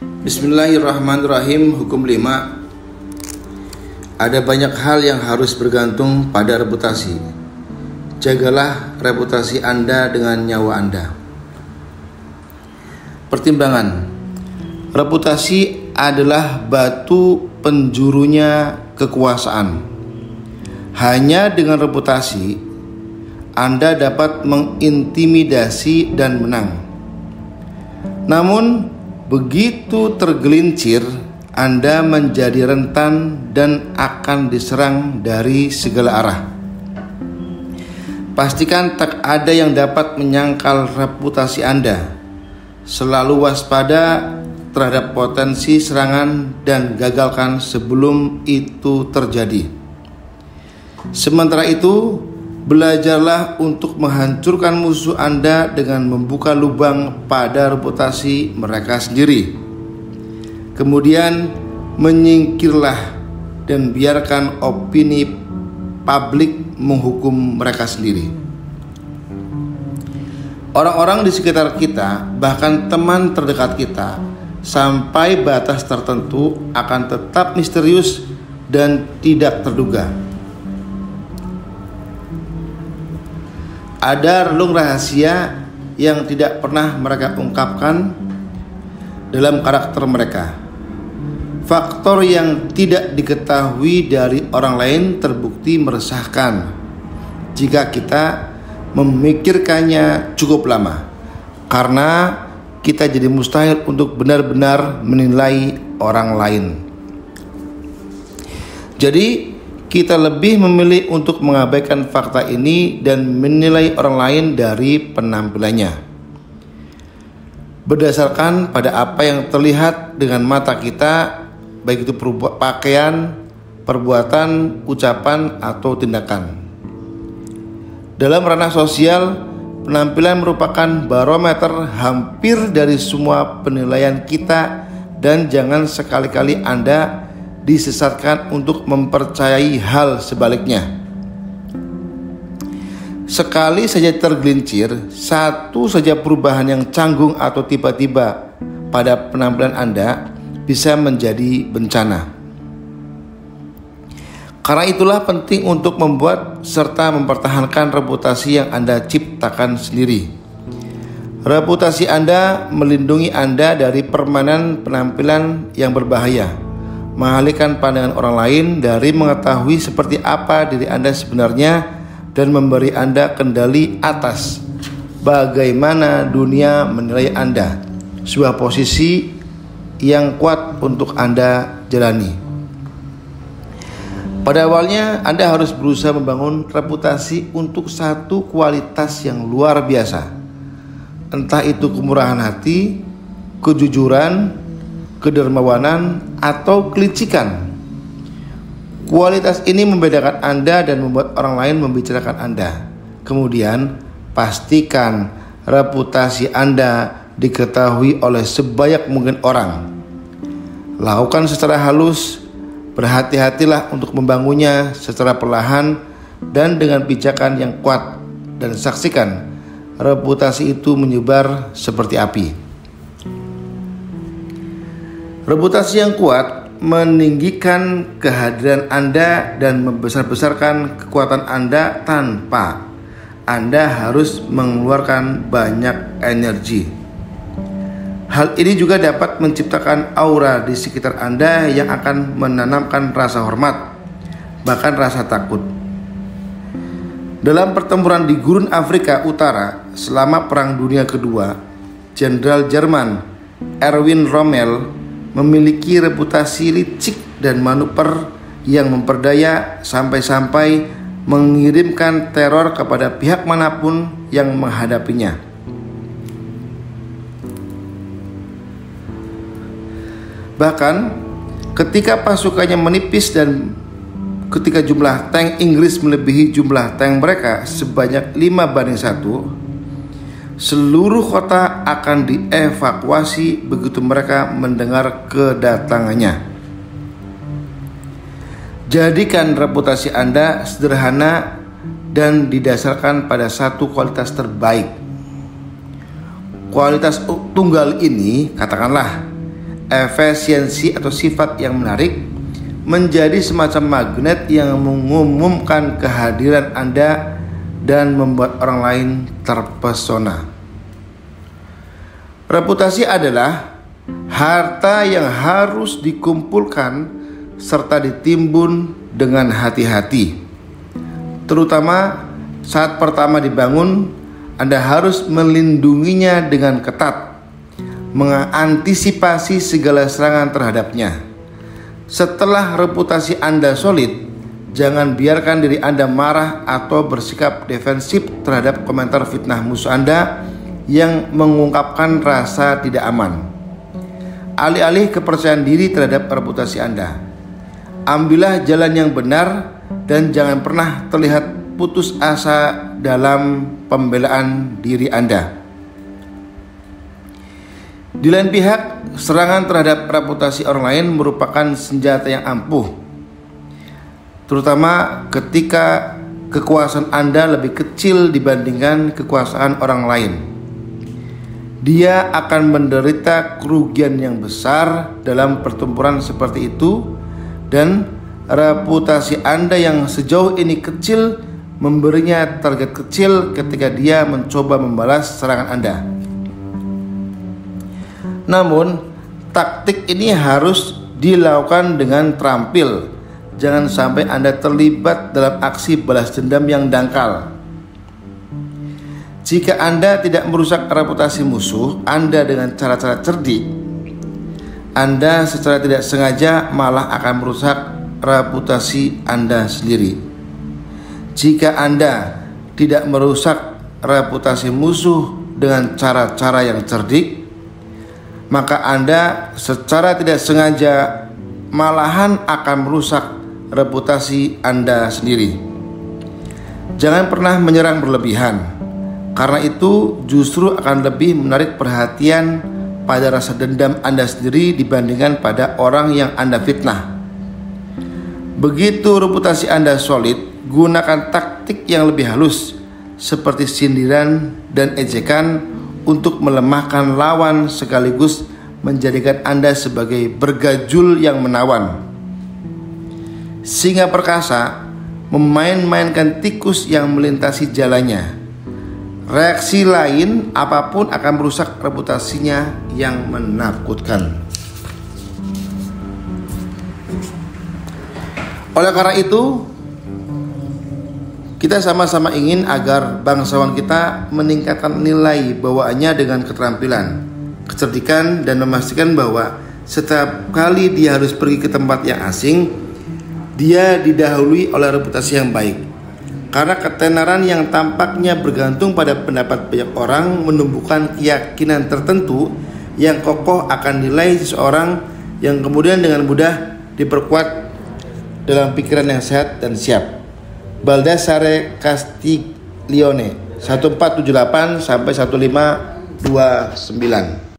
Bismillahirrahmanirrahim. Hukum 5. Ada banyak hal yang harus bergantung pada reputasi. Jagalah reputasi Anda dengan nyawa Anda. Pertimbangan. Reputasi adalah batu penjurunya kekuasaan. Hanya dengan reputasi Anda dapat mengintimidasi dan menang. Namun begitu tergelincir, Anda menjadi rentan dan akan diserang dari segala arah. Pastikan tak ada yang dapat menyangkal reputasi Anda. Selalu waspada terhadap potensi serangan dan gagalkan sebelum itu terjadi. Sementara itu, belajarlah untuk menghancurkan musuh Anda dengan membuka lubang pada reputasi mereka sendiri. Kemudian menyingkirlah dan biarkan opini publik menghukum mereka sendiri. Orang-orang di sekitar kita, bahkan teman terdekat kita, sampai batas tertentu akan tetap misterius dan tidak terduga. Ada relung rahasia yang tidak pernah mereka ungkapkan dalam karakter mereka. Faktor yang tidak diketahui dari orang lain terbukti meresahkan jika kita memikirkannya cukup lama, karena kita jadi mustahil untuk benar-benar menilai orang lain. Jadi kita lebih memilih untuk mengabaikan fakta ini dan menilai orang lain dari penampilannya berdasarkan pada apa yang terlihat dengan mata kita, baik itu pakaian, perbuatan, ucapan, atau tindakan. Dalam ranah sosial, penampilan merupakan barometer hampir dari semua penilaian kita, dan jangan sekali-kali Anda disesatkan untuk mempercayai hal sebaliknya. Sekali saja tergelincir, satu saja perubahan yang canggung atau tiba-tiba pada penampilan Anda bisa menjadi bencana. Karena itulah penting untuk membuat serta mempertahankan reputasi yang Anda ciptakan sendiri. Reputasi Anda melindungi Anda dari permainan penampilan yang berbahaya, mengalihkan pandangan orang lain dari mengetahui seperti apa diri Anda sebenarnya, dan memberi Anda kendali atas bagaimana dunia menilai Anda. Sebuah posisi yang kuat untuk Anda jalani. Pada awalnya Anda harus berusaha membangun reputasi untuk satu kualitas yang luar biasa. Entah itu kemurahan hati, kejujuran, kedermawanan, atau kelicikan. Kualitas ini membedakan Anda dan membuat orang lain membicarakan Anda. Kemudian pastikan reputasi Anda diketahui oleh sebanyak mungkin orang. Lakukan secara halus, berhati-hatilah untuk membangunnya secara perlahan dan dengan pijakan yang kuat, dan saksikan reputasi itu menyebar seperti api. Reputasi yang kuat meninggikan kehadiran Anda dan membesar-besarkan kekuatan Anda tanpa Anda harus mengeluarkan banyak energi. Hal ini juga dapat menciptakan aura di sekitar Anda yang akan menanamkan rasa hormat, bahkan rasa takut. Dalam pertempuran di Gurun Afrika Utara selama Perang Dunia Kedua, Jenderal Jerman Erwin Rommel memiliki reputasi licik dan manuver yang memperdaya, sampai-sampai mengirimkan teror kepada pihak manapun yang menghadapinya. Bahkan ketika pasukannya menipis dan ketika jumlah tank Inggris melebihi jumlah tank mereka sebanyak 5-1, seluruh kota akan dievakuasi begitu mereka mendengar kedatangannya. Jadikan reputasi Anda sederhana dan didasarkan pada satu kualitas terbaik. Kualitas tunggal ini, katakanlah, efisiensi atau sifat yang menarik, menjadi semacam magnet yang mengumumkan kehadiran Anda dan membuat orang lain terpesona. Reputasi adalah harta yang harus dikumpulkan serta ditimbun dengan hati-hati. Terutama saat pertama dibangun, Anda harus melindunginya dengan ketat, mengantisipasi segala serangan terhadapnya. Setelah reputasi Anda solid, jangan biarkan diri Anda marah atau bersikap defensif terhadap komentar fitnah musuh Anda yang mengungkapkan rasa tidak aman. Alih-alih kepercayaan diri terhadap reputasi Anda, ambillah jalan yang benar dan jangan pernah terlihat putus asa dalam pembelaan diri Anda. Di lain pihak, serangan terhadap reputasi orang lain merupakan senjata yang ampuh, terutama ketika kekuasaan Anda lebih kecil dibandingkan kekuasaan orang lain. Dia akan menderita kerugian yang besar dalam pertempuran seperti itu, dan reputasi Anda yang sejauh ini kecil memberinya target kecil ketika dia mencoba membalas serangan Anda. Namun, taktik ini harus dilakukan dengan terampil. Jangan sampai Anda terlibat dalam aksi balas dendam yang dangkal. Jika Anda tidak merusak reputasi musuh Anda dengan cara-cara cerdik, Anda secara tidak sengaja malah akan merusak reputasi Anda sendiri. Jika Anda tidak merusak reputasi musuh dengan cara-cara yang cerdik, maka Anda secara tidak sengaja malahan akan merusak reputasi Anda sendiri. Jangan pernah menyerang berlebihan, karena itu justru akan lebih menarik perhatian pada rasa dendam Anda sendiri dibandingkan pada orang yang Anda fitnah. Begitu reputasi Anda solid, gunakan taktik yang lebih halus seperti sindiran dan ejekan untuk melemahkan lawan sekaligus menjadikan Anda sebagai bergajul yang menawan. Singa perkasa memain-mainkan tikus yang melintasi jalannya. Reaksi lain apapun akan merusak reputasinya yang menakutkan. Oleh karena itu, kita sama-sama ingin agar bangsawan kita meningkatkan nilai bawaannya dengan keterampilan, kecerdikan, dan memastikan bahwa setiap kali dia harus pergi ke tempat yang asing, dia didahului oleh reputasi yang baik. Karena ketenaran yang tampaknya bergantung pada pendapat banyak orang menumbuhkan keyakinan tertentu yang kokoh akan nilai seseorang yang kemudian dengan mudah diperkuat dalam pikiran yang sehat dan siap. Baldassare Castiglione 1478 sampai 1529.